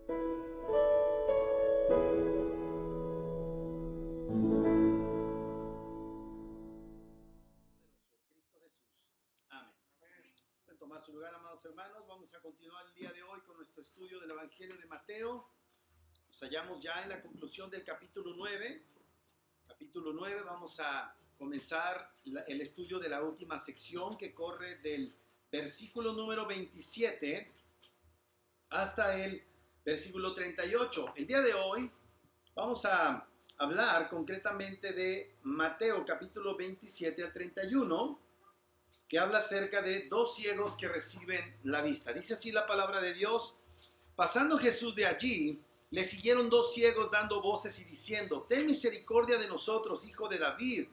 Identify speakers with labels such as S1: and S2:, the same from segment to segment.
S1: Cristo Jesús. Amén. Pueden tomar su lugar, amados hermanos. Vamos a continuar el día de hoy con nuestro estudio del Evangelio de Mateo. Nos hallamos ya en la conclusión del capítulo 9. Capítulo 9, vamos a comenzar el estudio de la última sección que corre del versículo número 27 hasta el versículo 38. El día de hoy vamos a hablar concretamente de Mateo capítulo 27 al 31, que habla acerca de dos ciegos que reciben la vista. Dice así la palabra de Dios: pasando Jesús de allí, le siguieron dos ciegos dando voces y diciendo: ten misericordia de nosotros, hijo de David.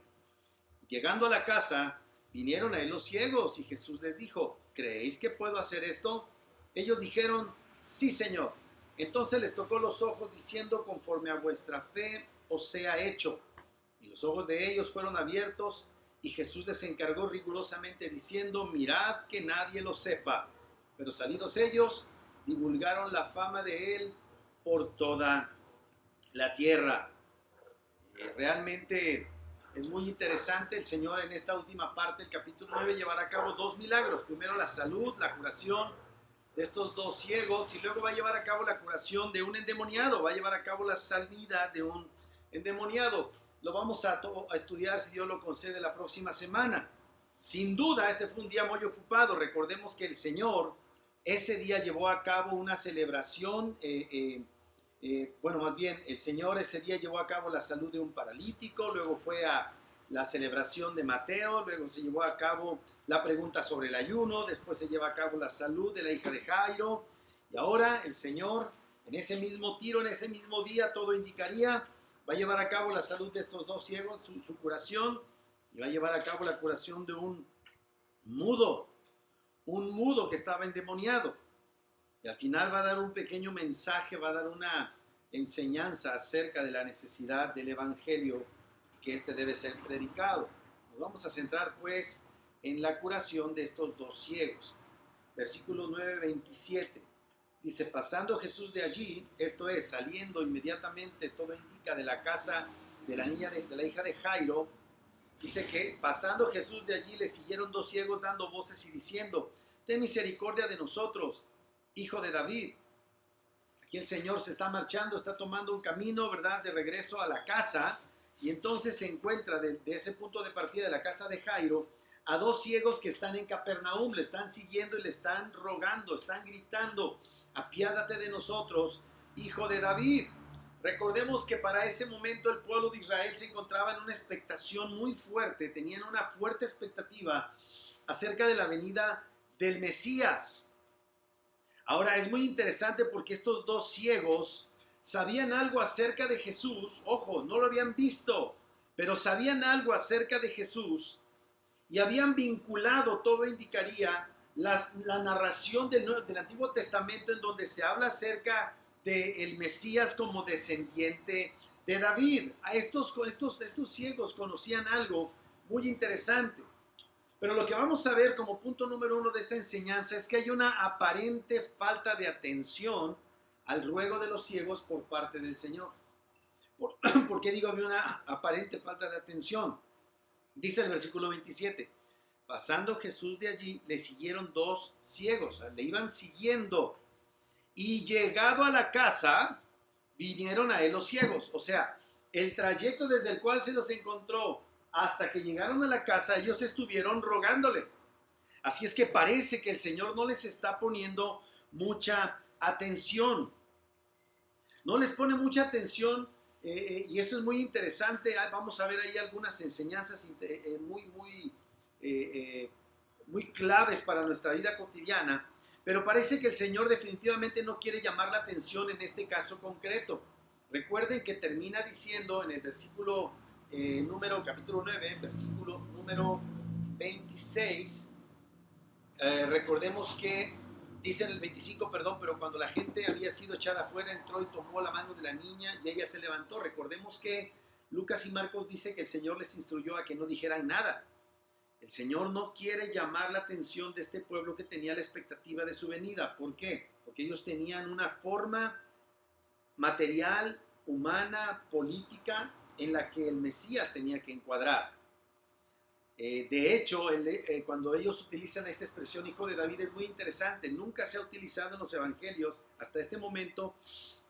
S1: Y llegando a la casa, vinieron a él los ciegos, y Jesús les dijo: ¿creéis que puedo hacer esto? Ellos dijeron: sí, Señor. Entonces les tocó los ojos, diciendo: conforme a vuestra fe os sea hecho. Y los ojos de ellos fueron abiertos, y Jesús les encargó rigurosamente, diciendo: mirad que nadie lo sepa. Pero salidos ellos, divulgaron la fama de él por toda la tierra. Realmente es muy interesante. El Señor en esta última parte del capítulo 9 llevará a cabo dos milagros. Primero la salud, la curación de estos dos ciegos, y luego va a llevar a cabo la curación de un endemoniado, va a llevar a cabo la sanidad de un endemoniado. Lo vamos a estudiar, si Dios lo concede, la próxima semana. Sin duda, este fue un día muy ocupado. Recordemos que el Señor ese día llevó a cabo una celebración, más bien, el Señor ese día llevó a cabo la salud de un paralítico, luego fue a la celebración de Mateo, luego se llevó a cabo la pregunta sobre el ayuno, después se lleva a cabo la salud de la hija de Jairo, y ahora el Señor, en ese mismo tiro, en ese mismo día, todo indicaría, va a llevar a cabo la salud de estos dos ciegos, su curación, y va a llevar a cabo la curación de un mudo que estaba endemoniado. Y al final va a dar un pequeño mensaje, va a dar una enseñanza acerca de la necesidad del Evangelio, que este debe ser predicado. Nos vamos a centrar pues en la curación de estos dos ciegos. Versículo 9:27. Dice: pasando Jesús de allí, esto es, saliendo inmediatamente, todo indica, de la casa de la hija de Jairo, dice que pasando Jesús de allí le siguieron dos ciegos dando voces y diciendo: ten misericordia de nosotros, hijo de David. Aquí el Señor se está marchando, está tomando un camino, ¿verdad?, de regreso a la casa, y entonces se encuentra de ese punto de partida de la casa de Jairo a dos ciegos que están en Capernaum, le están siguiendo y le están rogando, están gritando: apiádate de nosotros, hijo de David. Recordemos que para ese momento el pueblo de Israel se encontraba en una expectación muy fuerte, tenían una fuerte expectativa acerca de la venida del Mesías. Ahora es muy interesante porque estos dos ciegos sabían algo acerca de Jesús. Ojo, no lo habían visto, pero sabían algo acerca de Jesús y habían vinculado, todo indicaría, la narración del Antiguo Testamento, en donde se habla acerca del Mesías como descendiente de David. Estos ciegos conocían algo muy interesante. Pero lo que vamos a ver como punto número uno de esta enseñanza es que hay una aparente falta de atención al ruego de los ciegos por parte del Señor. ¿Por qué digo había una aparente falta de atención? Dice el versículo 27, pasando Jesús de allí, le siguieron dos ciegos, le iban siguiendo, y llegado a la casa, vinieron a él los ciegos. O sea, el trayecto desde el cual se los encontró hasta que llegaron a la casa, ellos estuvieron rogándole. Así es que parece que el Señor no les está poniendo mucha atención. No les pone mucha atención, y eso es muy interesante. Vamos a ver ahí algunas enseñanzas muy claves para nuestra vida cotidiana. Pero parece que el Señor definitivamente no quiere llamar la atención en este caso concreto. Recuerden que termina diciendo en el versículo capítulo 9, versículo número 26, recordemos que dice en el 25, pero cuando la gente había sido echada afuera, entró y tomó la mano de la niña y ella se levantó. Recordemos que Lucas y Marcos dice que el Señor les instruyó a que no dijeran nada. El Señor no quiere llamar la atención de este pueblo que tenía la expectativa de su venida. ¿Por qué? Porque ellos tenían una forma material, humana, política, en la que el Mesías tenía que encuadrar. De hecho, cuando ellos utilizan esta expresión hijo de David es muy interesante. Nunca se ha utilizado en los evangelios hasta este momento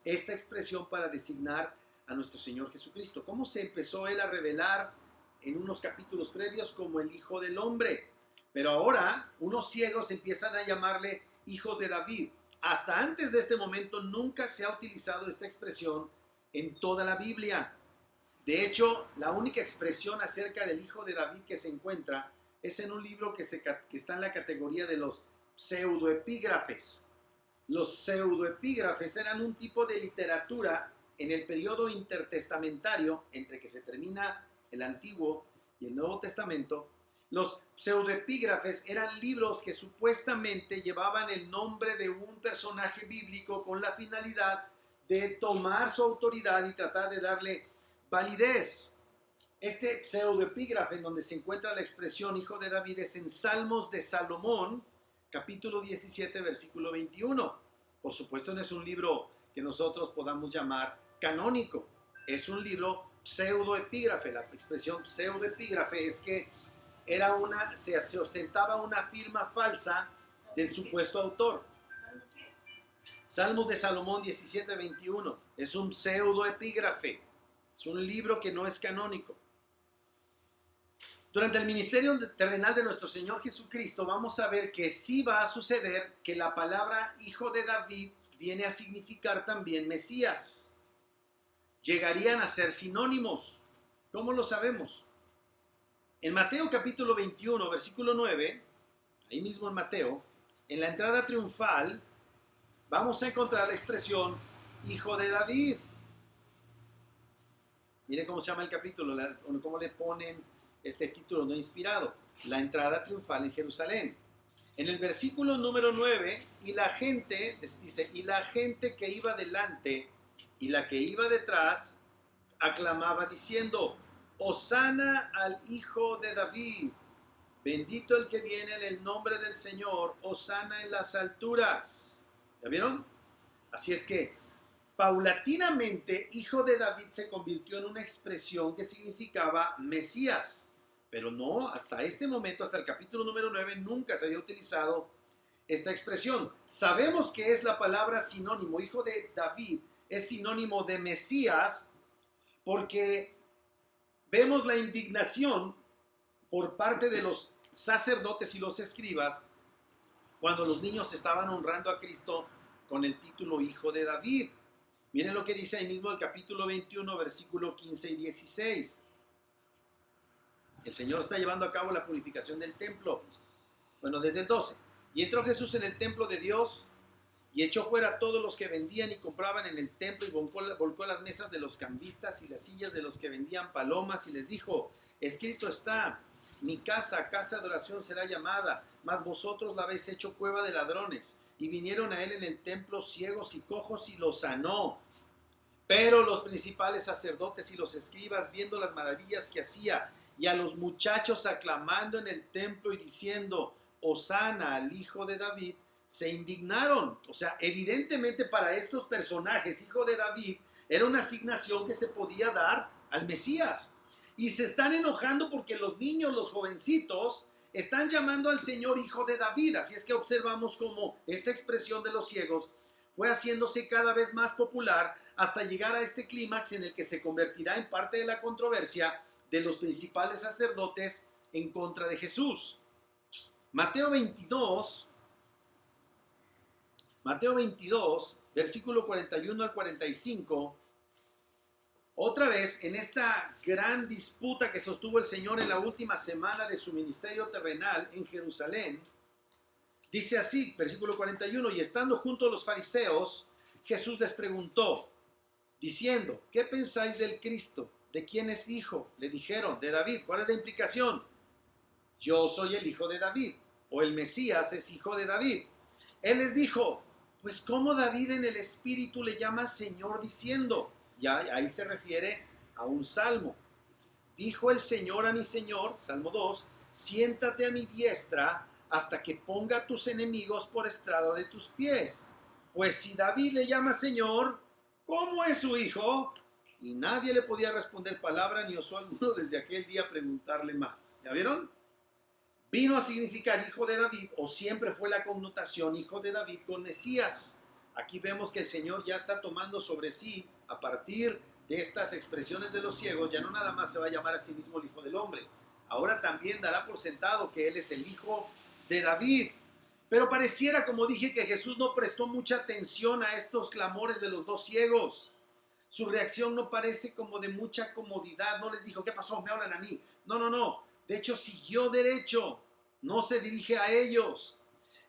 S1: esta expresión para designar a nuestro Señor Jesucristo. ¿Cómo se empezó él a revelar en unos capítulos previos como el Hijo del Hombre? Pero ahora unos ciegos empiezan a llamarle hijos de David. Hasta antes de este momento nunca se ha utilizado esta expresión en toda la Biblia. De hecho, la única expresión acerca del Hijo de David que se encuentra es en un libro que está en la categoría de los pseudoepígrafes. Los pseudoepígrafes eran un tipo de literatura en el periodo intertestamentario, entre que se termina el Antiguo y el Nuevo Testamento. Los pseudoepígrafes eran libros que supuestamente llevaban el nombre de un personaje bíblico con la finalidad de tomar su autoridad y tratar de darle validez. Este pseudoepígrafe en donde se encuentra la expresión hijo de David es en Salmos de Salomón, capítulo 17, versículo 21. Por supuesto, no es un libro que nosotros podamos llamar canónico. Es un libro pseudoepígrafe. La expresión pseudoepígrafe es que se ostentaba una firma falsa del supuesto autor. Salmos de Salomón 17, 21. Es un pseudoepígrafe. Es un libro que no es canónico. Durante el ministerio terrenal de nuestro Señor Jesucristo vamos a ver que sí va a suceder que la palabra hijo de David viene a significar también Mesías. Llegarían a ser sinónimos. ¿Cómo lo sabemos? En Mateo capítulo 21, versículo 9, ahí mismo en Mateo, en la entrada triunfal, vamos a encontrar la expresión hijo de David. Miren cómo se llama el capítulo, cómo le ponen este título no inspirado. La entrada triunfal en Jerusalén. En el versículo número 9, y la gente, dice, y la gente que iba delante y la que iba detrás, aclamaba diciendo, Hosana al Hijo de David. Bendito el que viene en el nombre del Señor, Hosana en las alturas. ¿Ya vieron? Así es que paulatinamente, hijo de David se convirtió en una expresión que significaba Mesías. Pero no, hasta este momento, hasta el capítulo número 9, nunca se había utilizado esta expresión. Sabemos que es la palabra sinónimo, hijo de David, es sinónimo de Mesías, porque vemos la indignación por parte de los sacerdotes y los escribas cuando los niños estaban honrando a Cristo con el título hijo de David. Miren lo que dice ahí mismo el capítulo 21, versículo 15 y 16. El Señor está llevando a cabo la purificación del templo. Bueno, desde el 12. Y entró Jesús en el templo de Dios y echó fuera a todos los que vendían y compraban en el templo y volcó las mesas de los cambistas y las sillas de los que vendían palomas y les dijo, escrito está, mi casa, casa de oración será llamada, mas vosotros la habéis hecho cueva de ladrones. Y vinieron a él en el templo ciegos y cojos y los sanó. Pero los principales sacerdotes y los escribas, viendo las maravillas que hacía, y a los muchachos aclamando en el templo y diciendo, Hosana al Hijo de David, se indignaron. O sea, evidentemente para estos personajes, Hijo de David, era una asignación que se podía dar al Mesías. Y se están enojando porque los niños, los jovencitos, están llamando al Señor Hijo de David. Así es que observamos cómo esta expresión de los ciegos fue haciéndose cada vez más popular hasta llegar a este clímax en el que se convertirá en parte de la controversia de los principales sacerdotes en contra de Jesús. Mateo 22, versículo 41 al 45, otra vez en esta gran disputa que sostuvo el Señor en la última semana de su ministerio terrenal en Jerusalén, dice así, versículo 41, y estando junto a los fariseos, Jesús les preguntó, diciendo, ¿qué pensáis del Cristo? ¿De quién es hijo? Le dijeron, de David. ¿Cuál es la implicación? Yo soy el hijo de David, o el Mesías es hijo de David. Él les dijo, pues ¿cómo David en el Espíritu le llama Señor diciendo? Ya ahí se refiere a un salmo. Dijo el Señor a mi Señor, Salmo 2, siéntate a mi diestra hasta que ponga a tus enemigos por estrado de tus pies. Pues si David le llama Señor, ¿cómo es su hijo? Y nadie le podía responder palabra, ni osó alguno desde aquel día preguntarle más. ¿Ya vieron? Vino a significar hijo de David, o siempre fue la connotación hijo de David con Mesías. Aquí vemos que el Señor ya está tomando sobre sí, a partir de estas expresiones de los ciegos, ya no nada más se va a llamar a sí mismo el Hijo del Hombre. Ahora también dará por sentado que Él es el Hijo de David. Pero pareciera, como dije, que Jesús no prestó mucha atención a estos clamores de los dos ciegos. Su reacción no parece como de mucha comodidad. No les dijo, ¿qué pasó? Me hablan a mí. No, no, no. De hecho, siguió derecho. No se dirige a ellos.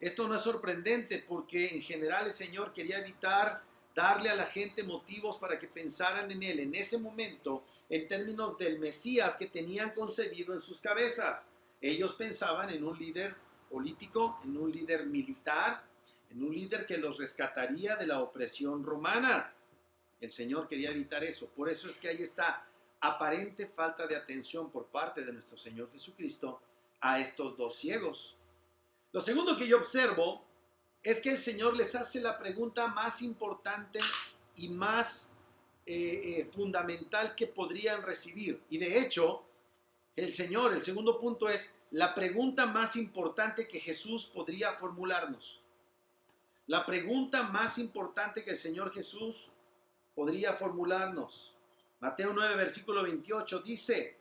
S1: Esto no es sorprendente porque en general el Señor quería evitar darle a la gente motivos para que pensaran en Él en ese momento en términos del Mesías que tenían concebido en sus cabezas. Ellos pensaban en un líder político, en un líder militar, en un líder que los rescataría de la opresión romana. El Señor quería evitar eso. Por eso es que hay esta aparente falta de atención por parte de nuestro Señor Jesucristo a estos dos ciegos. Lo segundo que yo observo es que el Señor les hace la pregunta más importante y más fundamental que podrían recibir. Y de hecho, el segundo punto es la pregunta más importante que Jesús podría formularnos. La pregunta más importante que el Señor Jesús podría formularnos. Mateo 9, versículo 28 dice,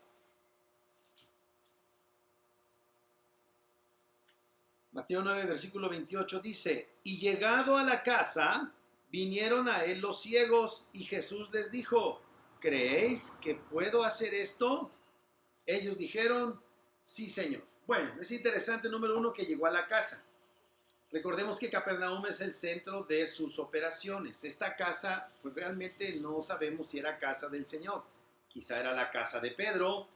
S1: Mateo 9, versículo 28 dice, y llegado a la casa, vinieron a él los ciegos, y Jesús les dijo, ¿creéis que puedo hacer esto? Ellos dijeron, sí, Señor. Bueno, es interesante, número uno, que llegó a la casa. Recordemos que Capernaum es el centro de sus operaciones. Esta casa, pues realmente no sabemos si era casa del Señor. Quizá era la casa de Pedro,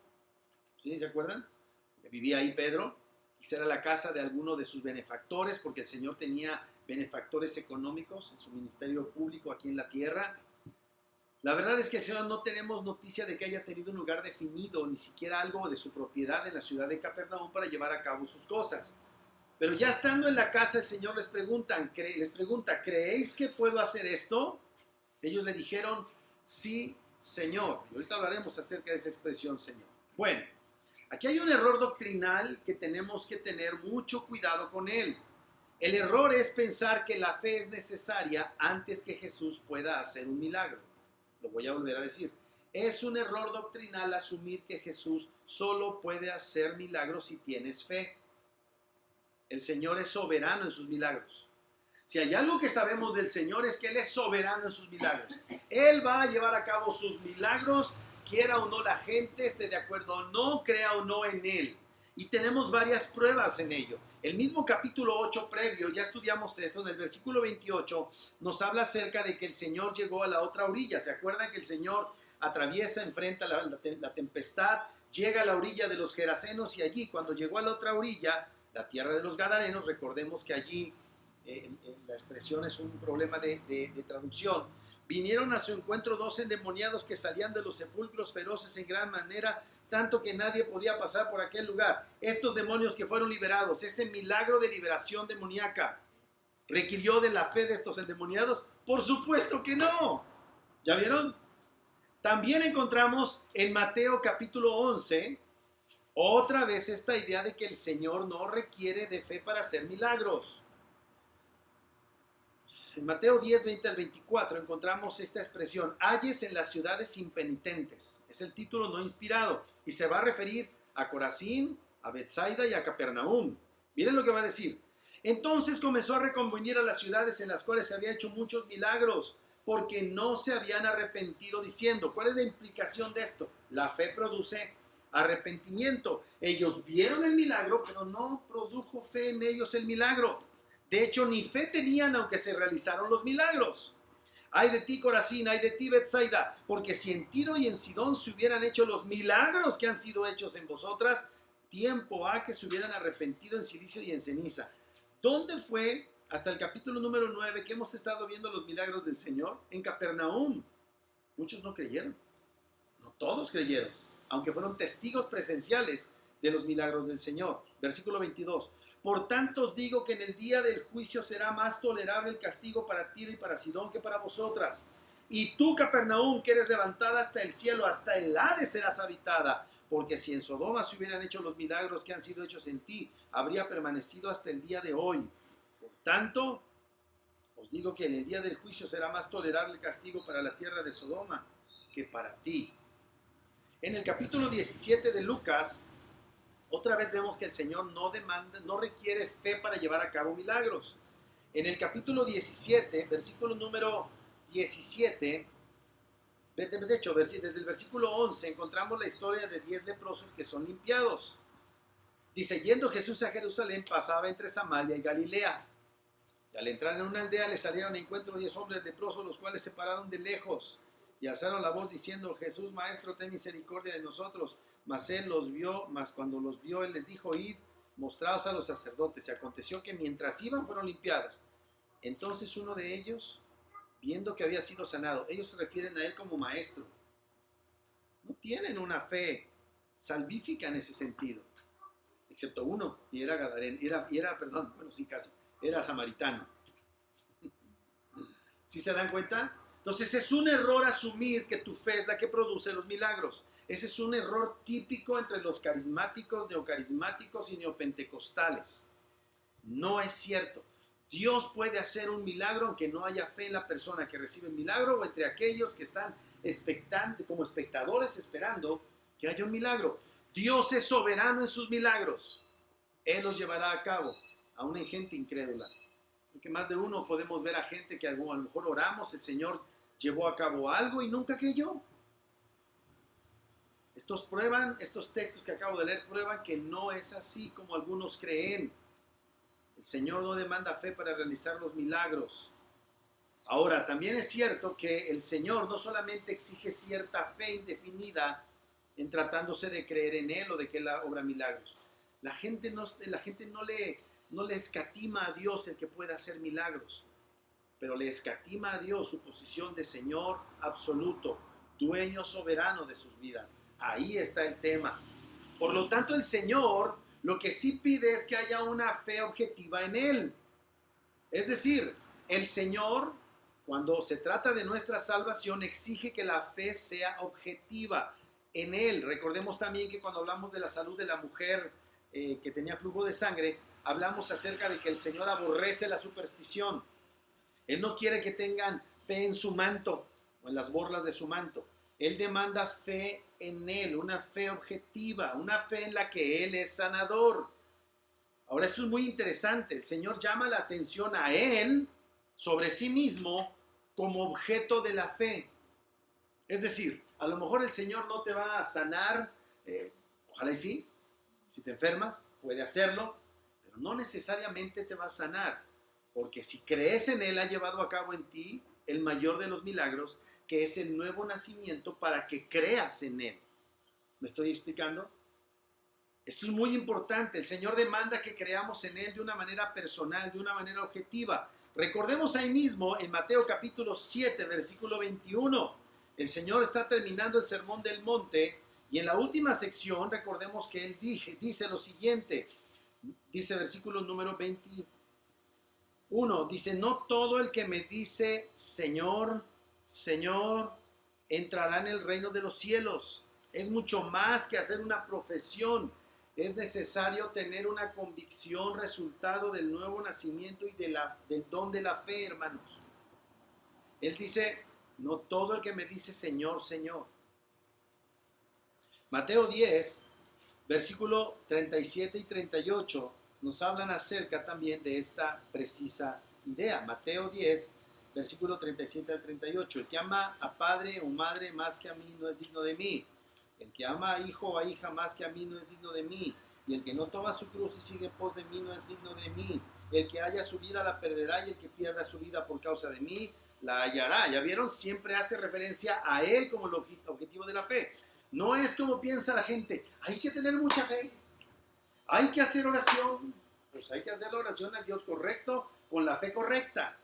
S1: ¿sí? ¿Se acuerdan? Vivía ahí Pedro. Quizá era la casa de alguno de sus benefactores, porque el Señor tenía benefactores económicos en su ministerio público aquí en la tierra. La verdad es que el Señor no tenemos noticia de que haya tenido un lugar definido, ni siquiera algo de su propiedad en la ciudad de Capernaum para llevar a cabo sus cosas. Pero ya estando en la casa, el Señor les pregunta, ¿creéis que puedo hacer esto? Ellos le dijeron, sí, Señor. Y ahorita hablaremos acerca de esa expresión, Señor. Bueno, aquí hay un error doctrinal que tenemos que tener mucho cuidado con él. El error es pensar que la fe es necesaria antes que Jesús pueda hacer un milagro. Lo voy a volver a decir. Es un error doctrinal asumir que Jesús solo puede hacer milagros si tienes fe. El Señor es soberano en sus milagros. Si hay algo que sabemos del Señor es que Él es soberano en sus milagros. Él va a llevar a cabo sus milagros, quiera o no la gente esté de acuerdo o no, crea o no en Él. Y tenemos varias pruebas en ello. El mismo capítulo 8 previo, ya estudiamos esto, en el versículo 28, nos habla acerca de que el Señor llegó a la otra orilla. ¿Se acuerdan que el Señor atraviesa, enfrenta la tempestad, llega a la orilla de los Gerasenos y allí, cuando llegó a la otra orilla, la tierra de los Gadarenos, recordemos que allí la expresión es un problema de traducción. Vinieron a su encuentro dos endemoniados que salían de los sepulcros feroces en gran manera, tanto que nadie podía pasar por aquel lugar. Estos demonios que fueron liberados, ese milagro de liberación demoníaca, ¿requirió de la fe de estos endemoniados? Por supuesto que no. ¿Ya vieron? También encontramos en Mateo capítulo 11, otra vez esta idea de que el Señor no requiere de fe para hacer milagros. En Mateo 10, 20 al 24 encontramos esta expresión, halles en las ciudades impenitentes. Es el título no inspirado y se va a referir a Corazín, a Betsaida y a Capernaum. Miren lo que va a decir. Entonces comenzó a reconvenir a las ciudades en las cuales se había hecho muchos milagros, porque no se habían arrepentido diciendo. ¿Cuál es la implicación de esto? La fe produce arrepentimiento. Ellos vieron el milagro, pero no produjo fe en ellos el milagro. De hecho, ni fe tenían aunque se realizaron los milagros. Ay de ti, Corazín, ay de ti, Betsaida, porque si en Tiro y en Sidón se hubieran hecho los milagros que han sido hechos en vosotras, tiempo ha que se hubieran arrepentido en silicio y en ceniza. ¿Dónde fue hasta el capítulo número 9 que hemos estado viendo los milagros del Señor? En Capernaum. Muchos no creyeron. No todos creyeron, aunque fueron testigos presenciales de los milagros del Señor. Versículo 22. Por tanto os digo que en el día del juicio será más tolerable el castigo para Tiro y para Sidón que para vosotras. Y tú, Capernaum, que eres levantada hasta el cielo, hasta el Hades serás habitada. Porque si en Sodoma se hubieran hecho los milagros que han sido hechos en ti, habría permanecido hasta el día de hoy. Por tanto, os digo que en el día del juicio será más tolerable el castigo para la tierra de Sodoma que para ti. En el capítulo 17 de Lucas, otra vez vemos que el Señor no requiere fe para llevar a cabo milagros. En el capítulo 17, versículo número 17, de hecho, desde el versículo 11 encontramos la historia de 10 leprosos que son limpiados. Dice, yendo Jesús a Jerusalén, pasaba entre Samaria y Galilea. Y al entrar en una aldea le salieron a encuentro 10 hombres leprosos, los cuales se pararon de lejos y alzaron la voz diciendo, Jesús, Maestro, ten misericordia de nosotros. Mas cuando los vio, él les dijo, id, mostraos a los sacerdotes. Y aconteció que mientras iban fueron limpiados. Entonces uno de ellos, viendo que había sido sanado, ellos se refieren a él como maestro. No tienen una fe salvífica en ese sentido, excepto uno, y era gadareno, era samaritano. ¿Sí se dan cuenta? Entonces es un error asumir que tu fe es la que produce los milagros. Ese es un error típico entre los carismáticos, neocarismáticos y neopentecostales. No es cierto. Dios puede hacer un milagro aunque no haya fe en la persona que recibe el milagro o entre aquellos que están expectantes, como espectadores esperando que haya un milagro. Dios es soberano en sus milagros. Él los llevará a cabo, aún en gente incrédula. Porque más de uno podemos ver a gente que a lo mejor oramos, el Señor llevó a cabo algo y nunca creyó. Estos textos que acabo de leer prueban que no es así como algunos creen. El Señor no demanda fe para realizar los milagros. Ahora, también es cierto que el Señor no solamente exige cierta fe indefinida en tratándose de creer en Él o de que Él obra milagros. La gente no le escatima a Dios el que pueda hacer milagros, pero le escatima a Dios su posición de Señor absoluto, dueño soberano de sus vidas. Ahí está el tema. Por lo tanto, el Señor lo que sí pide es que haya una fe objetiva en Él. Es decir, el Señor, cuando se trata de nuestra salvación, exige que la fe sea objetiva en Él. Recordemos también que cuando hablamos de la salud de la mujer que tenía flujo de sangre, hablamos acerca de que el Señor aborrece la superstición. Él no quiere que tengan fe en su manto o en las borlas de su manto. Él demanda fe en Él, una fe objetiva, una fe en la que Él es sanador. Ahora, esto es muy interesante. El Señor llama la atención a Él sobre sí mismo como objeto de la fe. Es decir, a lo mejor el Señor no te va a sanar, ojalá y sí, si te enfermas, puede hacerlo, pero no necesariamente te va a sanar, porque si crees en Él, ha llevado a cabo en ti el mayor de los milagros, que es el nuevo nacimiento para que creas en Él. ¿Me estoy explicando? Esto es muy importante. El Señor demanda que creamos en Él de una manera personal, de una manera objetiva. Recordemos ahí mismo en Mateo capítulo 7, versículo 21. El Señor está terminando el sermón del monte y en la última sección recordemos que Él dice lo siguiente. Dice versículo número 21. Dice, no todo el que me dice Señor, Señor, entrará en el reino de los cielos. Es mucho más que hacer una profesión. Es necesario tener una convicción resultado del nuevo nacimiento y del don de la fe, hermanos. Él dice, no todo el que me dice Señor, Señor. Mateo 10, versículo 37 y 38, nos hablan acerca también de esta precisa idea. Mateo 10, versículo 37 al 38. El que ama a padre o madre más que a mí no es digno de mí. El que ama a hijo o a hija más que a mí no es digno de mí. Y el que no toma su cruz y sigue en pos de mí no es digno de mí. El que haya su vida la perderá y el que pierda su vida por causa de mí la hallará. ¿Ya vieron? Siempre hace referencia a Él como el objetivo de la fe. No es como piensa la gente. Hay que tener mucha fe. Hay que hacer oración. Pues hay que hacer la oración al Dios correcto con la fe correcta.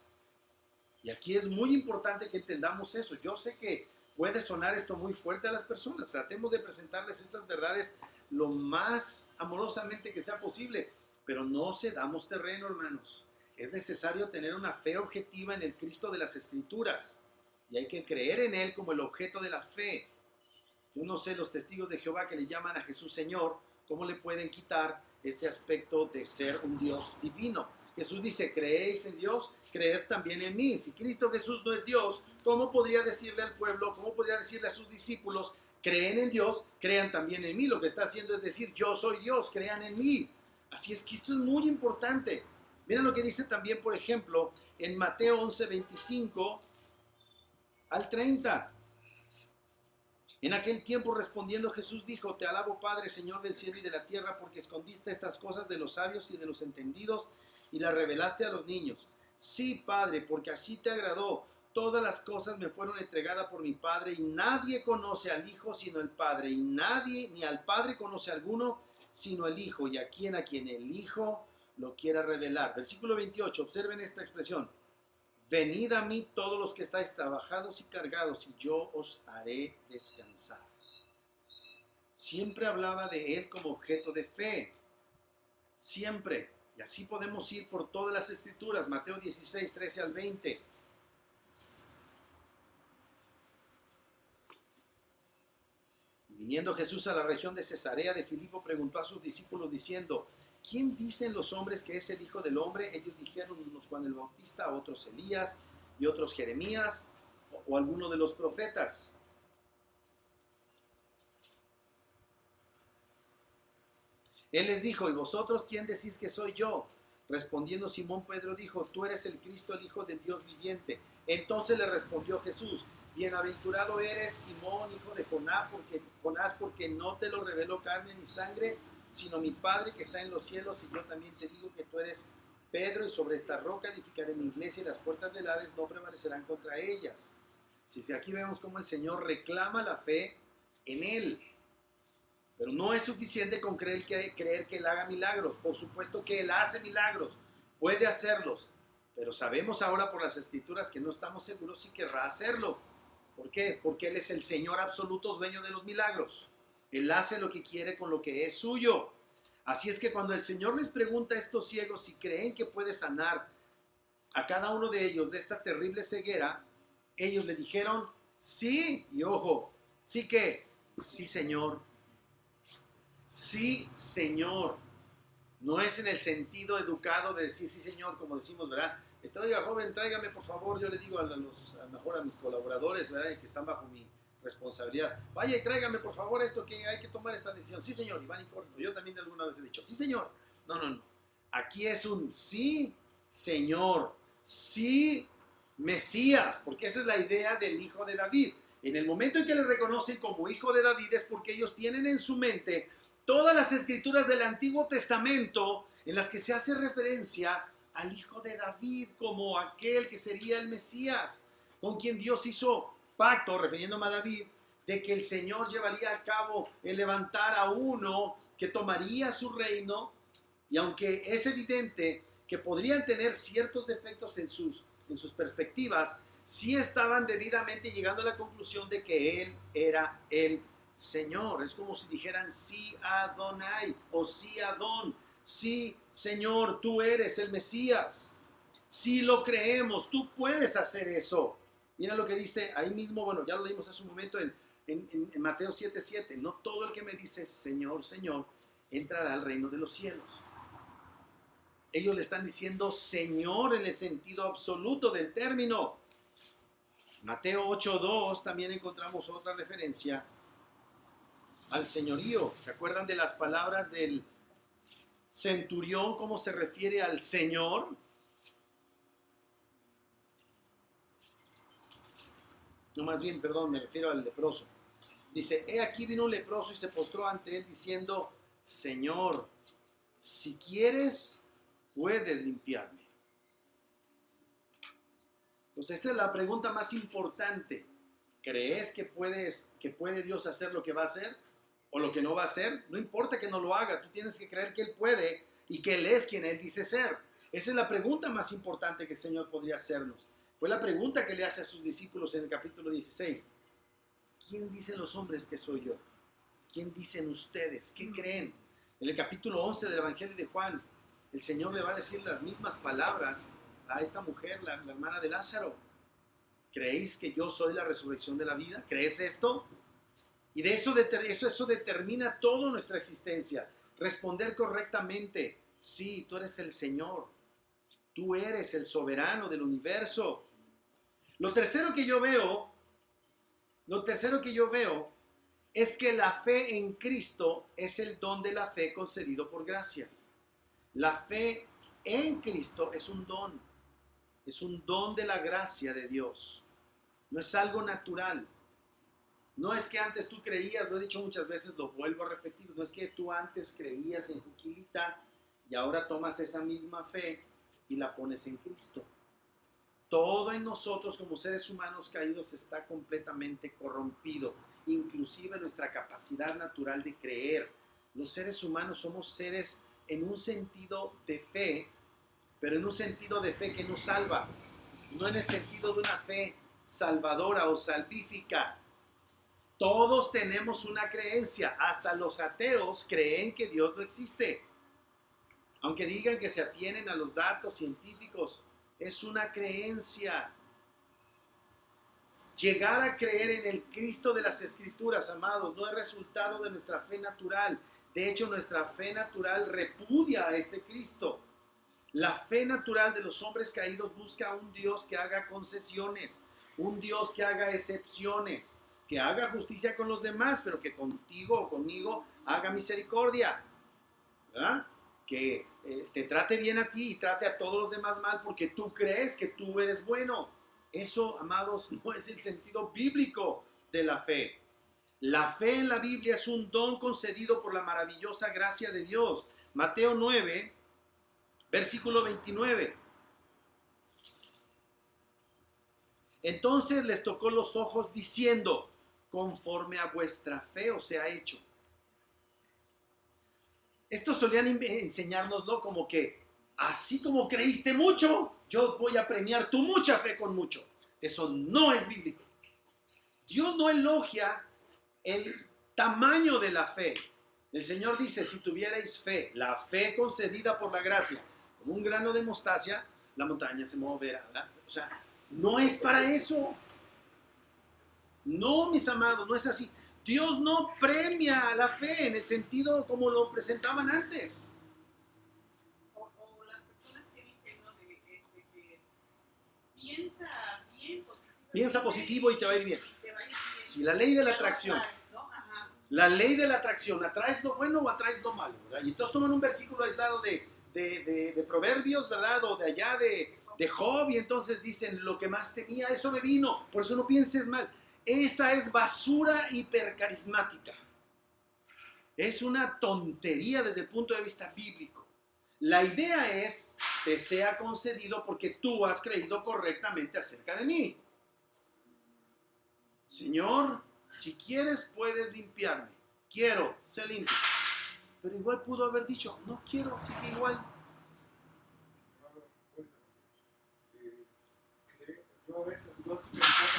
S1: Y aquí es muy importante que entendamos eso. Yo sé que puede sonar esto muy fuerte a las personas. Tratemos de presentarles estas verdades lo más amorosamente que sea posible, pero no cedamos terreno, hermanos. Es necesario tener una fe objetiva en el Cristo de las Escrituras. Y hay que creer en Él como el objeto de la fe. Yo no sé, los testigos de Jehová que le llaman a Jesús Señor, ¿cómo le pueden quitar este aspecto de ser un Dios divino? Jesús dice, creéis en Dios, creed también en mí. Si Cristo Jesús no es Dios, ¿cómo podría decirle al pueblo, cómo podría decirle a sus discípulos, creen en Dios, crean también en mí? Lo que está haciendo es decir, yo soy Dios, crean en mí. Así es que esto es muy importante. Miren lo que dice también, por ejemplo, en Mateo 11, 25 al 30. En aquel tiempo respondiendo Jesús dijo, te alabo Padre, Señor del cielo y de la tierra, porque escondiste estas cosas de los sabios y de los entendidos y las revelaste a los niños. Sí, Padre, porque así te agradó. Todas las cosas me fueron entregadas por mi Padre y nadie conoce al Hijo sino el Padre y nadie ni al Padre conoce a alguno sino el Hijo y a quien el Hijo lo quiera revelar. Versículo 28, observen esta expresión. Venid a mí todos los que estáis trabajados y cargados, y yo os haré descansar. Siempre hablaba de Él como objeto de fe. Siempre. Y así podemos ir por todas las escrituras. Mateo 16, 13 al 20. Viniendo Jesús a la región de Cesarea de Filipo, preguntó a sus discípulos diciendo, ¿quién dicen los hombres que es el Hijo del Hombre? Ellos dijeron, unos Juan el Bautista, otros Elías y otros Jeremías o alguno de los profetas. Él les dijo, ¿y vosotros quién decís que soy yo? Respondiendo Simón Pedro dijo, tú eres el Cristo, el Hijo del Dios viviente. Entonces le respondió Jesús, bienaventurado eres Simón, hijo de Jonás, porque no te lo reveló carne ni sangre, sino mi Padre que está en los cielos. Y yo también te digo que tú eres Pedro, y sobre esta roca edificaré mi iglesia, y las puertas del Hades no prevalecerán contra ellas. Si aquí vemos cómo el Señor reclama la fe en Él. Pero no es suficiente con creer que Él haga milagros. Por supuesto que Él hace milagros, puede hacerlos. Pero sabemos ahora por las Escrituras que no estamos seguros si querrá hacerlo. ¿Por qué? Porque Él es el Señor absoluto, dueño de los milagros. Él hace lo que quiere con lo que es suyo. Así es que cuando el Señor les pregunta a estos ciegos si creen que puede sanar a cada uno de ellos de esta terrible ceguera, ellos le dijeron, sí, y ojo, sí que, sí Señor, sí Señor. No es en el sentido educado de decir sí Señor, como decimos, ¿verdad? Oiga, joven, tráigame por favor, yo le digo a lo mejor a mis colaboradores, ¿verdad? Que están bajo mi responsabilidad. Vaya y tráigame por favor esto, que hay que tomar esta decisión. Sí señor, y van y corren. Yo también alguna vez he dicho, sí señor. No. Aquí es un sí Señor, sí Mesías, porque esa es la idea del hijo de David. En el momento en que le reconocen como hijo de David es porque ellos tienen en su mente todas las escrituras del Antiguo Testamento en las que se hace referencia al hijo de David como aquel que sería el Mesías, con quien Dios hizo pacto, refiriéndome a David, de que el Señor llevaría a cabo el levantar a uno que tomaría su reino, y aunque es evidente que podrían tener ciertos defectos en sus perspectivas, sí estaban debidamente llegando a la conclusión de que Él era el Señor. Es como si dijeran sí Adonai o sí Adón. Sí, Señor, tú eres el Mesías. Sí lo creemos, tú puedes hacer eso. Mira lo que dice ahí mismo, bueno, ya lo leímos hace un momento en Mateo 7:7. No todo el que me dice Señor, Señor, entrará al reino de los cielos. Ellos le están diciendo Señor en el sentido absoluto del término. Mateo 8:2 también encontramos otra referencia al señorío. ¿Se acuerdan de las palabras del centurión, cómo se refiere al Señor? No, más bien, perdón, me refiero al leproso. Dice, he aquí vino un leproso y se postró ante él diciendo, Señor, si quieres, puedes limpiarme. Pues esta es la pregunta más importante. ¿Crees que puede Dios hacer lo que va a hacer o lo que no va a hacer? No importa que no lo haga, tú tienes que creer que Él puede y que Él es quien Él dice ser. Esa es la pregunta más importante que el Señor podría hacernos. Fue la pregunta que le hace a sus discípulos en el capítulo 16. ¿Quién dicen los hombres que soy yo? ¿Quién dicen ustedes? ¿Qué creen? En el capítulo 11 del Evangelio de Juan, el Señor le va a decir las mismas palabras a esta mujer, la hermana de Lázaro. ¿Creéis que yo soy la resurrección de la vida? ¿Crees esto? Y de eso determina toda nuestra existencia. Responder correctamente, sí, tú eres el Señor. Tú eres el soberano del universo. Lo tercero que yo veo es que la fe en Cristo es el don de la fe concedido por gracia. La fe en Cristo es un don de la gracia de Dios. No es algo natural. No es que antes tú creías, lo he dicho muchas veces, lo vuelvo a repetir, no es que tú antes creías en Juquilita y ahora tomas esa misma fe y la pones en Cristo. Todo en nosotros como seres humanos caídos está completamente corrompido, inclusive nuestra capacidad natural de creer. Los seres humanos somos seres en un sentido de fe, pero en un sentido de fe que nos salva, no en el sentido de una fe salvadora o salvífica. Todos tenemos una creencia, hasta los ateos creen que Dios no existe. Aunque digan que se atienen a los datos científicos, es una creencia. Llegar a creer en el Cristo de las Escrituras, amados, no es resultado de nuestra fe natural. De hecho, nuestra fe natural repudia a este Cristo. La fe natural de los hombres caídos busca a un Dios que haga concesiones, un Dios que haga excepciones, que haga justicia con los demás, pero que contigo o conmigo haga misericordia, ¿verdad? Que te trate bien a ti y trate a todos los demás mal porque tú crees que tú eres bueno. Eso, amados, no es el sentido bíblico de la fe. La fe en la Biblia es un don concedido por la maravillosa gracia de Dios. Mateo 9, versículo 29. Entonces les tocó los ojos diciendo, conforme a vuestra fe os sea hecho. Estos solían enseñárnoslo como que, así como creíste mucho, yo voy a premiar tu mucha fe con mucho. Eso no es bíblico. Dios no elogia el tamaño de la fe. El Señor dice, si tuvierais fe, la fe concedida por la gracia, como un grano de mostaza, la montaña se moverá, ¿verdad? O sea, no es para eso. No, mis amados, no es así. Dios no premia la fe en el sentido como lo presentaban antes.
S2: O las personas que dicen, ¿no? Que piensa bien positivo.
S1: Piensa positivo y te va a ir bien.
S2: Te va a ir bien.
S1: Si la ley de la atracción,
S2: ¿no?
S1: la ley de la atracción, ¿atraes lo bueno o atraes lo malo? ¿Verdad? Y entonces toman un versículo aislado de Proverbios, ¿verdad? O de allá de Job, y entonces dicen, lo que más temía, eso me vino, por eso no pienses mal. Esa es basura hipercarismática. Es una tontería desde el punto de vista bíblico. La idea es, te sea concedido porque tú has creído correctamente acerca de mí. Señor, si quieres puedes limpiarme. Quiero, sé limpio. Pero igual pudo haber dicho, no quiero, sigue igual.
S3: Yo a veces, yo sí pensaba,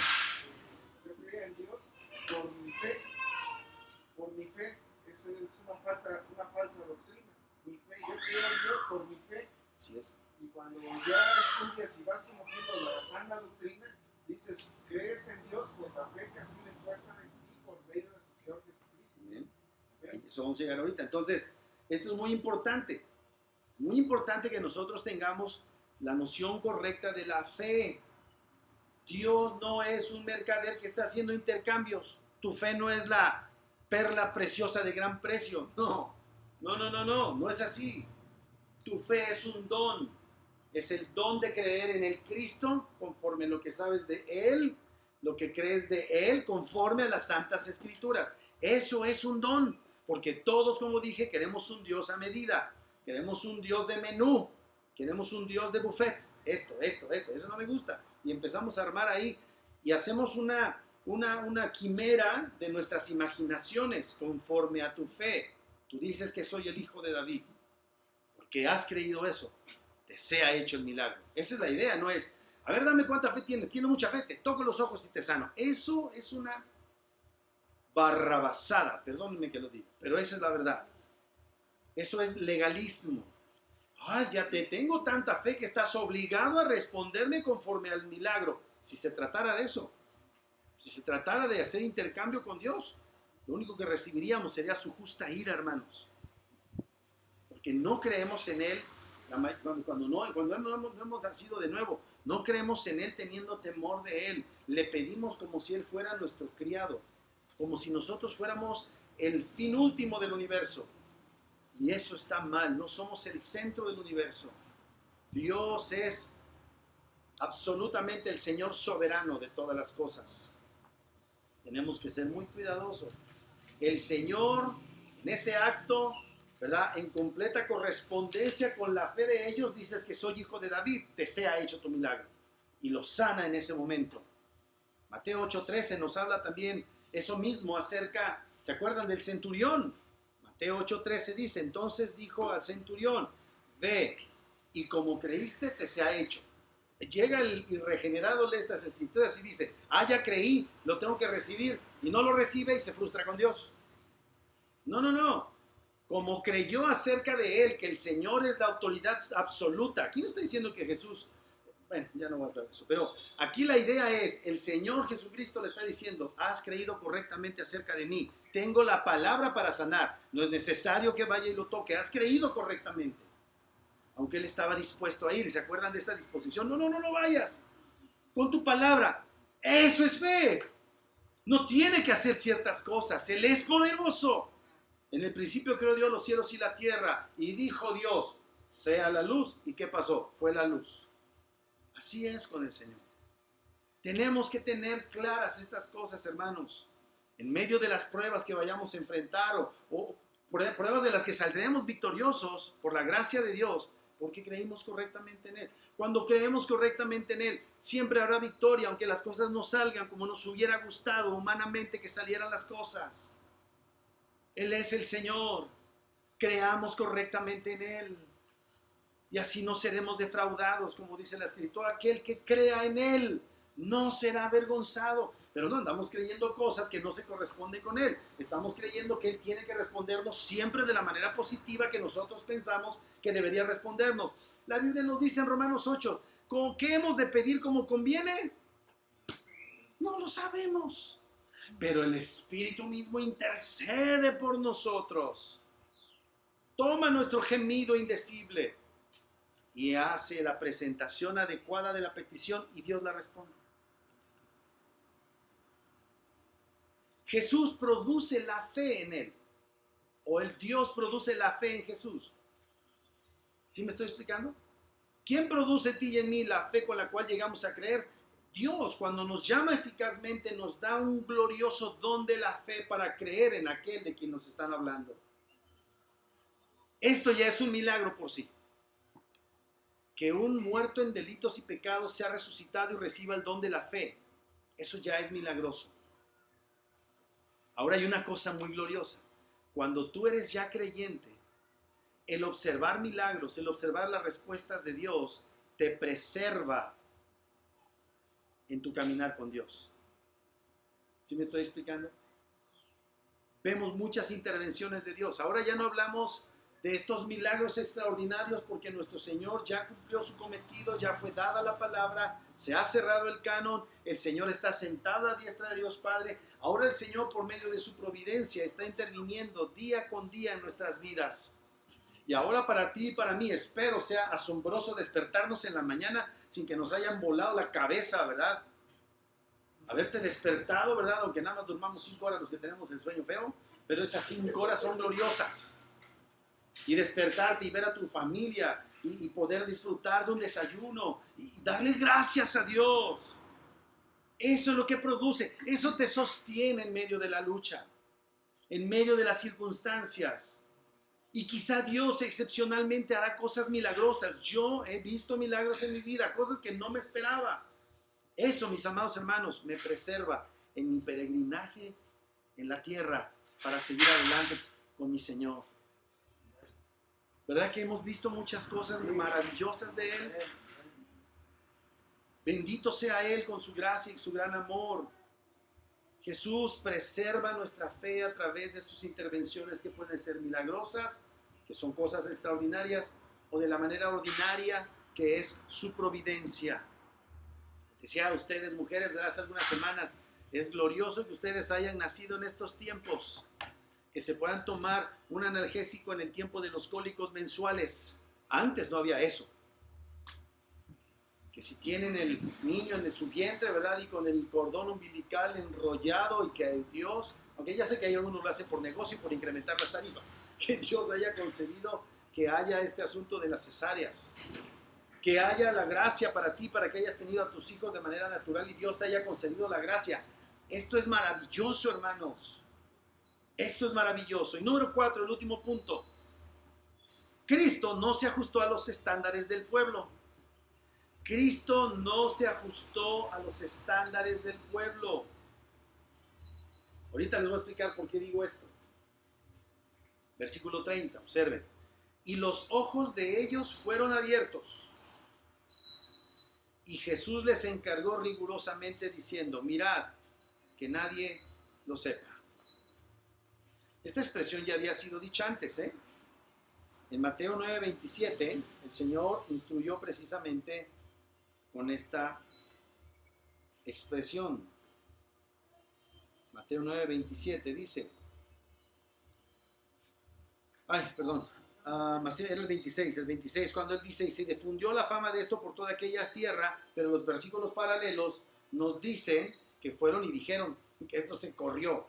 S3: yo creía en Dios por mi fe, eso es una falsa doctrina. Mi fe, yo creo en Dios por mi fe.
S1: Así es.
S3: Y cuando ya estudias y vas conociendo la sana doctrina, dices, crees en Dios por la fe que ha sido impuesta en ti por medio de su Señor Jesucristo.
S1: Bien. Eso vamos a llegar ahorita. Entonces, esto es muy importante. Es muy importante que nosotros tengamos la noción correcta de la fe. Dios no es un mercader que está haciendo intercambios. Tu fe no es la perla preciosa de gran precio. No es así. Tu fe es un don. Es el don de creer en el Cristo conforme a lo que sabes de Él, lo que crees de Él conforme a las Santas Escrituras. Eso es un don, porque todos, como dije, queremos un Dios a medida. Queremos un Dios de menú. Queremos un Dios de buffet. Esto, eso no me gusta. Y empezamos a armar ahí y hacemos una quimera de nuestras imaginaciones conforme a tu fe. Tú dices que soy el hijo de David, porque has creído eso, te sea hecho el milagro. Esa es la idea, no es, a ver, dame cuánta fe tienes, tiene mucha fe, te toco los ojos y te sano. Eso es una barrabasada, perdónenme que lo diga, pero esa es la verdad. Eso es legalismo. Ay, ya te tengo tanta fe que estás obligado a responderme conforme al milagro. si se tratara de eso, si se tratara de hacer intercambio con Dios, lo único que recibiríamos sería su justa ira, hermanos. Porque no creemos en Él, cuando no hemos nacido de nuevo, no creemos en Él teniendo temor de Él. Le pedimos como si Él fuera nuestro criado, como si nosotros fuéramos el fin último del universo. Y eso está mal, no somos el centro del universo. Dios es absolutamente el Señor soberano de todas las cosas. Tenemos que ser muy cuidadosos. El Señor, en ese acto, ¿verdad?, en completa correspondencia con la fe de ellos, dices que soy hijo de David, te sea hecho tu milagro. Y lo sana en ese momento. Mateo 8:13 nos habla también eso mismo acerca, ¿se acuerdan del centurión? Mateo 8:13 dice, entonces dijo al centurión, ve, y como creíste, te sea hecho. Llega el irregenerado, lee estas escrituras y dice, ya creí, lo tengo que recibir, y no lo recibe y se frustra con Dios. No. Como creyó acerca de Él, que el Señor es la autoridad absoluta. Aquí no está diciendo que Jesús, bueno, ya no voy a hablar de eso, pero aquí la idea es, el Señor Jesucristo le está diciendo, has creído correctamente acerca de mí, tengo la palabra para sanar, no es necesario que vaya y lo toque, has creído correctamente. Aunque él estaba dispuesto a ir, ¿se acuerdan de esa disposición? No vayas, con tu palabra, eso es fe. No tiene que hacer ciertas cosas, Él es poderoso. En el principio creó Dios los cielos y la tierra, y dijo Dios, sea la luz, ¿y qué pasó? Fue la luz. Así es con el Señor. Tenemos que tener claras estas cosas, hermanos, en medio de las pruebas que vayamos a enfrentar, o pruebas de las que saldremos victoriosos por la gracia de Dios, porque creímos correctamente en Él. Cuando creemos correctamente en Él, siempre habrá victoria, aunque las cosas no salgan como nos hubiera gustado humanamente que salieran las cosas. Él es el Señor. Creamos correctamente en Él. Y así no seremos defraudados, como dice la Escritura. Aquel que crea en Él no será avergonzado. Pero no andamos creyendo cosas que no se corresponden con Él. Estamos creyendo que Él tiene que respondernos siempre de la manera positiva que nosotros pensamos que debería respondernos. La Biblia nos dice en Romanos 8, ¿con qué hemos de pedir como conviene? No lo sabemos. Pero el Espíritu mismo intercede por nosotros. Toma nuestro gemido indecible y hace la presentación adecuada de la petición y Dios la responde. Jesús produce la fe en Él, o el Dios produce la fe en Jesús. ¿Sí me estoy explicando? ¿Quién produce en ti y en mí la fe con la cual llegamos a creer? Dios, cuando nos llama eficazmente, nos da un glorioso don de la fe para creer en aquel de quien nos están hablando. Esto ya es un milagro por sí. Que un muerto en delitos y pecados sea resucitado y reciba el don de la fe. Eso ya es milagroso. Ahora hay una cosa muy gloriosa. Cuando tú eres ya creyente, el observar milagros, el observar las respuestas de Dios, te preserva en tu caminar con Dios. ¿Sí me estoy explicando? Vemos muchas intervenciones de Dios. Ahora ya no hablamos de estos milagros extraordinarios porque nuestro Señor ya cumplió su cometido, ya fue dada la palabra, se ha cerrado el canon, el Señor está sentado a la diestra de Dios Padre. Ahora el Señor, por medio de su providencia, está interviniendo día con día en nuestras vidas. Y ahora para ti y para mí, espero sea asombroso despertarnos en la mañana sin que nos hayan volado la cabeza, ¿verdad? Haberte despertado, ¿verdad? Aunque nada más durmamos 5 horas los que tenemos el sueño feo, pero esas 5 horas son gloriosas. Y despertarte y ver a tu familia y poder disfrutar de un desayuno y darle gracias a Dios. Eso es lo que produce, eso te sostiene en medio de la lucha, en medio de las circunstancias. Y quizá Dios excepcionalmente hará cosas milagrosas. Yo he visto milagros en mi vida, cosas que no me esperaba. Eso, mis amados hermanos, me preserva en mi peregrinaje en la tierra para seguir adelante con mi Señor. ¿Verdad que hemos visto muchas cosas maravillosas de Él? Bendito sea Él con su gracia y su gran amor. Jesús preserva nuestra fe a través de sus intervenciones que pueden ser milagrosas, que son cosas extraordinarias, o de la manera ordinaria, que es su providencia. Decía a ustedes, mujeres, de hace algunas semanas, es glorioso que ustedes hayan nacido en estos tiempos, que se puedan tomar un analgésico en el tiempo de los cólicos mensuales. Antes no había eso. Que si tienen el niño en su vientre, ¿verdad? Y con el cordón umbilical enrollado y que Dios, aunque ya sé que hay algunos lo hacen por negocio y por incrementar las tarifas, que Dios haya concebido que haya este asunto de las cesáreas, que haya la gracia para ti, para que hayas tenido a tus hijos de manera natural y Dios te haya concedido la gracia. Esto es maravilloso, hermanos. Esto es maravilloso. Y número 4, el último punto. Cristo no se ajustó a los estándares del pueblo. Cristo no se ajustó a los estándares del pueblo. Ahorita les voy a explicar por qué digo esto. Versículo 30, observen. Y los ojos de ellos fueron abiertos. Y Jesús les encargó rigurosamente diciendo, mirad, que nadie lo sepa. Esta expresión ya había sido dicha antes, En Mateo 9:27, el Señor instruyó precisamente con esta expresión. Mateo 9:27 dice, era el 26, cuando él dice, y se difundió la fama de esto por toda aquella tierra, pero los versículos paralelos nos dicen que fueron y dijeron que esto se corrió,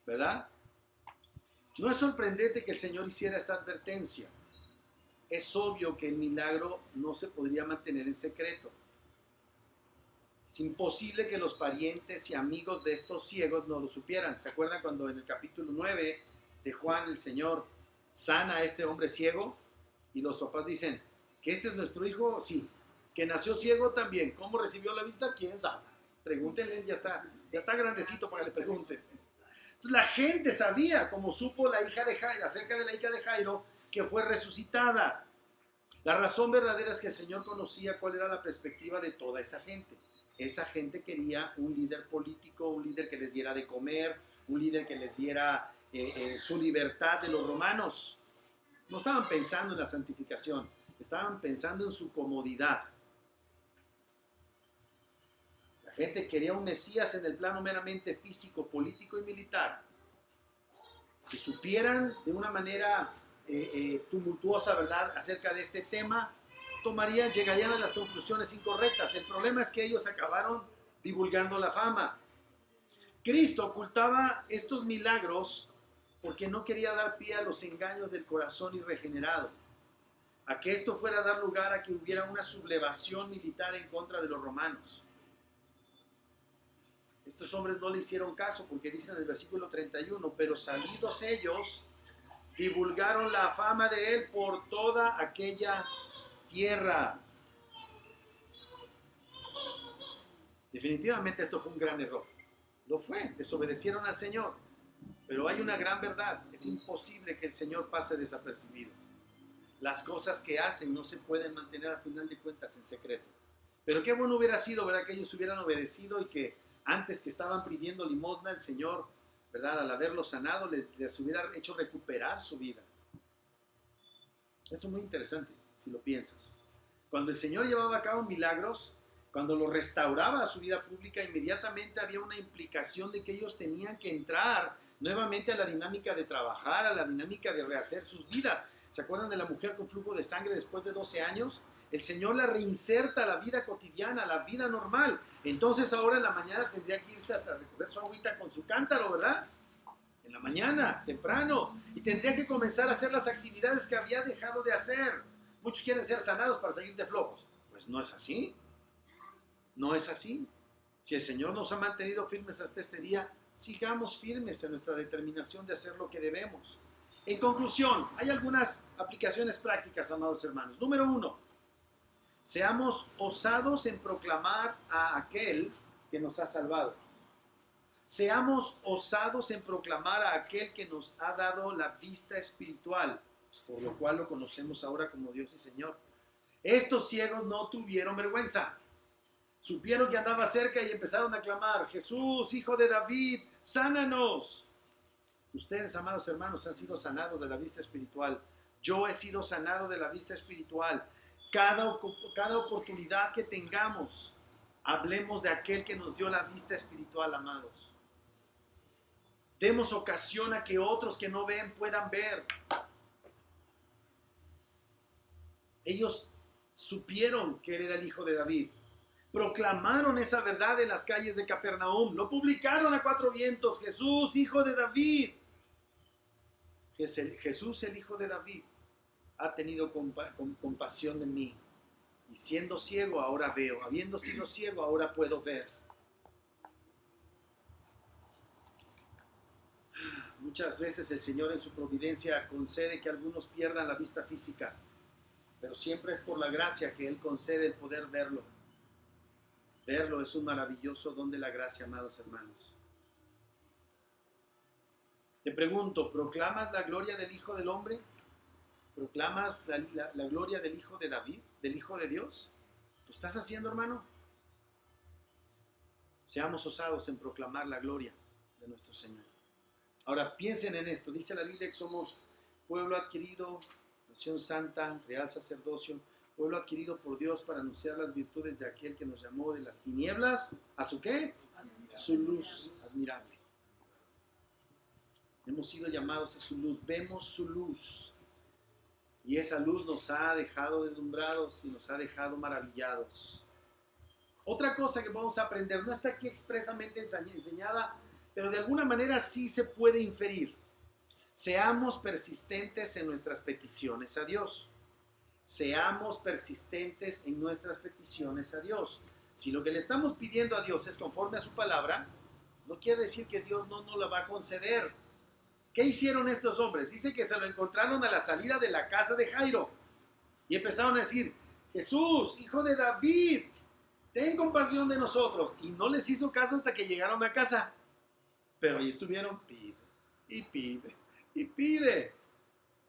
S1: ¿verdad? No es sorprendente que el Señor hiciera esta advertencia. Es obvio que el milagro no se podría mantener en secreto. Es imposible que los parientes y amigos de estos ciegos no lo supieran. ¿Se acuerdan cuando en el capítulo 9 de Juan el Señor sana a este hombre ciego? Y los papás dicen, ¿que este es nuestro hijo? Sí. ¿Que nació ciego? También. ¿Cómo recibió la vista? ¿Quién sabe? Pregúntenle, ya está grandecito para que le pregunten. Entonces, la gente sabía, como supo la hija de Jairo, acerca de la hija de Jairo, que fue resucitada. La razón verdadera es que el Señor conocía cuál era la perspectiva de toda esa gente. Esa gente quería un líder político, un líder que les diera de comer, un líder que les diera su libertad de los romanos. No estaban pensando en la santificación, estaban pensando en su comodidad. La gente quería un Mesías en el plano meramente físico, político y militar. Si supieran de una manera tumultuosa, ¿verdad?, acerca de este tema, llegarían a las conclusiones incorrectas. El problema es que ellos acabaron divulgando la fama. Cristo ocultaba estos milagros porque no quería dar pie a los engaños del corazón irregenerado, a que esto fuera a dar lugar a que hubiera una sublevación militar en contra de los romanos. Estos hombres no le hicieron caso porque dice en el versículo 31, pero salidos ellos, divulgaron la fama de él por toda aquella tierra. Definitivamente esto fue un gran error. Lo fue, desobedecieron al Señor. Pero hay una gran verdad, es imposible que el Señor pase desapercibido. Las cosas que hacen no se pueden mantener a final de cuentas en secreto. Pero qué bueno hubiera sido, ¿verdad?, que ellos hubieran obedecido y que antes que estaban pidiendo limosna, el Señor, ¿verdad?, al haberlos sanado, les hubiera hecho recuperar su vida. Esto es muy interesante, si lo piensas. Cuando el Señor llevaba a cabo milagros, cuando lo restauraba a su vida pública, inmediatamente había una implicación de que ellos tenían que entrar nuevamente a la dinámica de trabajar, a la dinámica de rehacer sus vidas. ¿Se acuerdan de la mujer con flujo de sangre después de 12 años? El Señor la reinserta a la vida cotidiana, a la vida normal. Entonces ahora en la mañana tendría que irse a recoger su agüita con su cántaro, ¿verdad? En la mañana, temprano. Y tendría que comenzar a hacer las actividades que había dejado de hacer. Muchos quieren ser sanados para salir de flojos. Pues no es así. No es así. Si el Señor nos ha mantenido firmes hasta este día, sigamos firmes en nuestra determinación de hacer lo que debemos. En conclusión, hay algunas aplicaciones prácticas, amados hermanos. Número 1, seamos osados en proclamar a aquel que nos ha salvado. Seamos osados en proclamar a aquel que nos ha dado la vista espiritual, por lo cual lo conocemos ahora como Dios y Señor. Estos ciegos no tuvieron vergüenza. Supieron que andaba cerca y empezaron a clamar, Jesús, hijo de David, sánanos. Ustedes, amados hermanos, han sido sanados de la vista espiritual. Yo he sido sanado de la vista espiritual. Cada oportunidad que tengamos, Hablemos de aquel que nos dio la vista espiritual, amados. Demos ocasión a que otros que no ven puedan ver. Ellos supieron que él era el hijo de David. Proclamaron esa verdad en las calles de Capernaum. Lo publicaron a cuatro vientos. Jesús, hijo de David. Jesús, el hijo de David, ha tenido compasión de mí. Y siendo ciego, ahora veo. Habiendo sido ciego, ahora puedo ver. Muchas veces el Señor en su providencia concede que algunos pierdan la vista física, pero siempre es por la gracia que Él concede el poder verlo. Verlo es un maravilloso don de la gracia, amados hermanos. Te pregunto, ¿proclamas la gloria del Hijo del Hombre? ¿Proclamas la gloria del Hijo de David, del Hijo de Dios? ¿Lo estás haciendo, hermano? Seamos osados en proclamar la gloria de nuestro Señor. Ahora piensen en esto. Dice la Biblia que somos pueblo adquirido, nación santa, real sacerdocio, pueblo adquirido por Dios para anunciar las virtudes de aquel que nos llamó de las tinieblas. ¿A su qué? Su luz admirable. Hemos sido llamados a su luz. Vemos su luz. Y esa luz nos ha dejado deslumbrados y nos ha dejado maravillados. Otra cosa que vamos a aprender, no está aquí expresamente enseñada, pero de alguna manera sí se puede inferir. Seamos persistentes en nuestras peticiones a Dios. Seamos persistentes en nuestras peticiones a Dios. Si lo que le estamos pidiendo a Dios es conforme a su palabra, no quiere decir que Dios no nos la va a conceder. ¿Qué hicieron estos hombres? Dice que se lo encontraron a la salida de la casa de Jairo y empezaron a decir: Jesús, hijo de David, ten compasión de nosotros. Y no les hizo caso hasta que llegaron a casa. Pero ahí estuvieron, pide, y pide, y pide.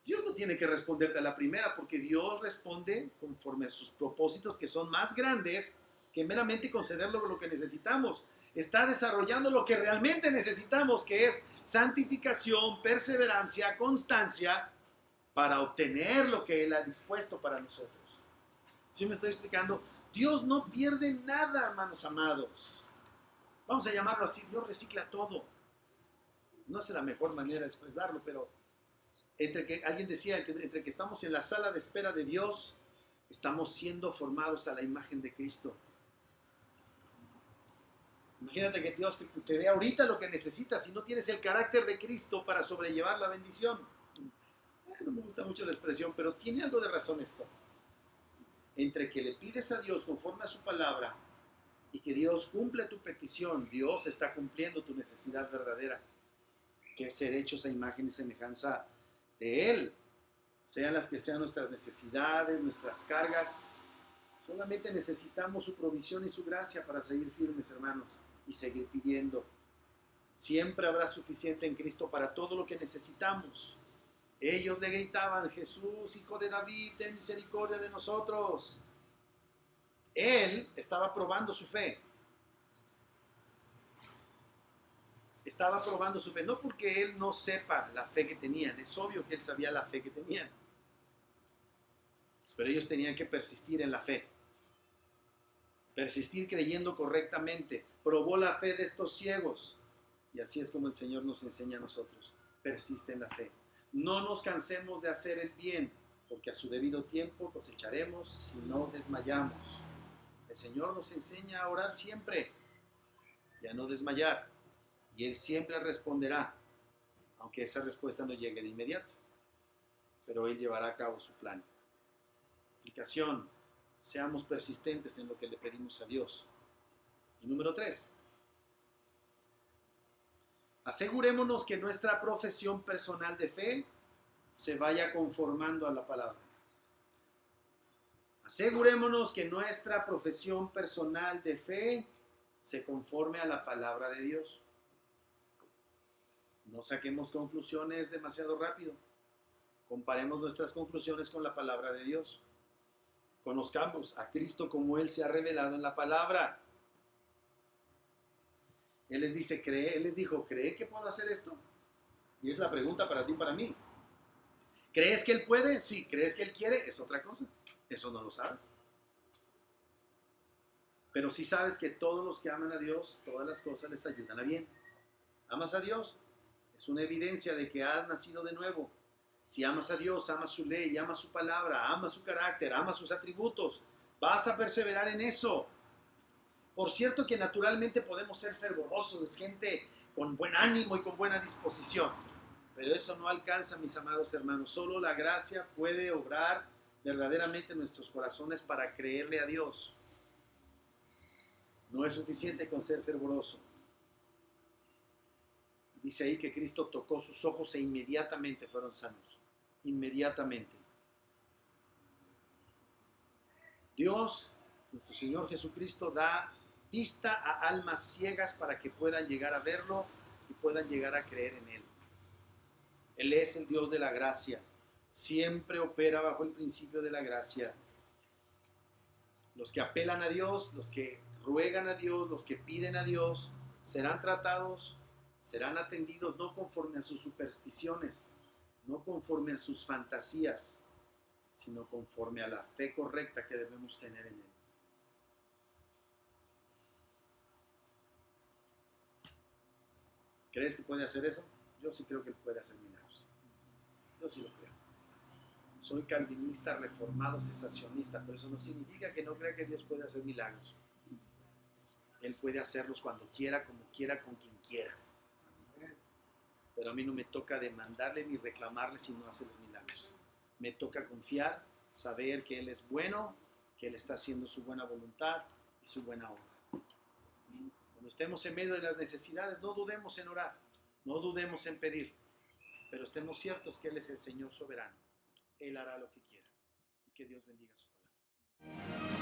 S1: Dios no tiene que responderte a la primera, porque Dios responde conforme a sus propósitos, que son más grandes que meramente conceder lo que necesitamos. Está desarrollando lo que realmente necesitamos, que es santificación, perseverancia, constancia, para obtener lo que Él ha dispuesto para nosotros. ¿Sí me estoy explicando? Dios no pierde nada, hermanos amados. Vamos a llamarlo así: Dios recicla todo. No es la mejor manera de expresarlo, pero alguien decía que entre que estamos en la sala de espera de Dios, estamos siendo formados a la imagen de Cristo. Imagínate que Dios te dé ahorita lo que necesitas y no tienes el carácter de Cristo para sobrellevar la bendición. No me gusta mucho la expresión, pero tiene algo de razón esto. Entre que le pides a Dios conforme a su palabra y que Dios cumple tu petición, Dios está cumpliendo tu necesidad verdadera, que es ser hechos a imagen y semejanza de Él. Sean las que sean nuestras necesidades, nuestras cargas, solamente necesitamos su provisión y su gracia para seguir firmes, hermanos, y seguir pidiendo. Siempre habrá suficiente en Cristo para todo lo que necesitamos. Ellos le gritaban: Jesús, hijo de David, ten misericordia de nosotros. Él estaba probando su fe. Estaba probando su fe, no porque él no sepa la fe que tenían, es obvio que él sabía la fe que tenían, pero ellos tenían que persistir en la fe, persistir creyendo correctamente. Probó la fe de estos ciegos, y así es como el Señor nos enseña a nosotros: persiste en la fe. No nos cansemos de hacer el bien, porque a su debido tiempo cosecharemos si no desmayamos. El Señor nos enseña a orar siempre y a no desmayar. Y Él siempre responderá, aunque esa respuesta no llegue de inmediato. Pero Él llevará a cabo su plan. Aplicación: seamos persistentes en lo que le pedimos a Dios. Y número 3, asegurémonos que nuestra profesión personal de fe se vaya conformando a la palabra. Asegurémonos que nuestra profesión personal de fe se conforme a la palabra de Dios. No saquemos conclusiones demasiado rápido. Comparemos nuestras conclusiones con la palabra de Dios. Conozcamos a Cristo como Él se ha revelado en la palabra. Él les dijo, ¿cree que puedo hacer esto? Y es la pregunta para ti y para mí. ¿Crees que Él puede? Sí. ¿Crees que Él quiere? Es otra cosa. Eso no lo sabes. Pero sí sabes que todos los que aman a Dios, todas las cosas les ayudan a bien. ¿Amas a Dios? Es una evidencia de que has nacido de nuevo. Si amas a Dios, amas su ley, amas su palabra, amas su carácter, amas sus atributos, vas a perseverar en eso. Por cierto que naturalmente podemos ser fervorosos, es gente con buen ánimo y con buena disposición. Pero eso no alcanza, mis amados hermanos. Solo la gracia puede obrar verdaderamente en nuestros corazones para creerle a Dios. No es suficiente con ser fervoroso. Dice ahí que Cristo tocó sus ojos e inmediatamente fueron sanos. Inmediatamente. Dios, nuestro Señor Jesucristo, da vista a almas ciegas para que puedan llegar a verlo y puedan llegar a creer en Él. Él es el Dios de la gracia. Siempre opera bajo el principio de la gracia. Los que apelan a Dios, los que ruegan a Dios, los que piden a Dios, serán tratados, serán atendidos no conforme a sus supersticiones, no conforme a sus fantasías, sino conforme a la fe correcta que debemos tener en Él. ¿Crees que puede hacer eso? Yo sí creo que Él puede hacer milagros. Yo sí lo creo. Soy calvinista, reformado, cesacionista, pero eso no significa que no crea que Dios puede hacer milagros. Él puede hacerlos cuando quiera, como quiera, con quien quiera. Pero a mí no me toca demandarle ni reclamarle si no hace los milagros. Me toca confiar, saber que Él es bueno, que Él está haciendo su buena voluntad y su buena obra. Cuando estemos en medio de las necesidades, no dudemos en orar, no dudemos en pedir, pero estemos ciertos que Él es el Señor soberano. Él hará lo que quiera. Y que Dios bendiga su palabra.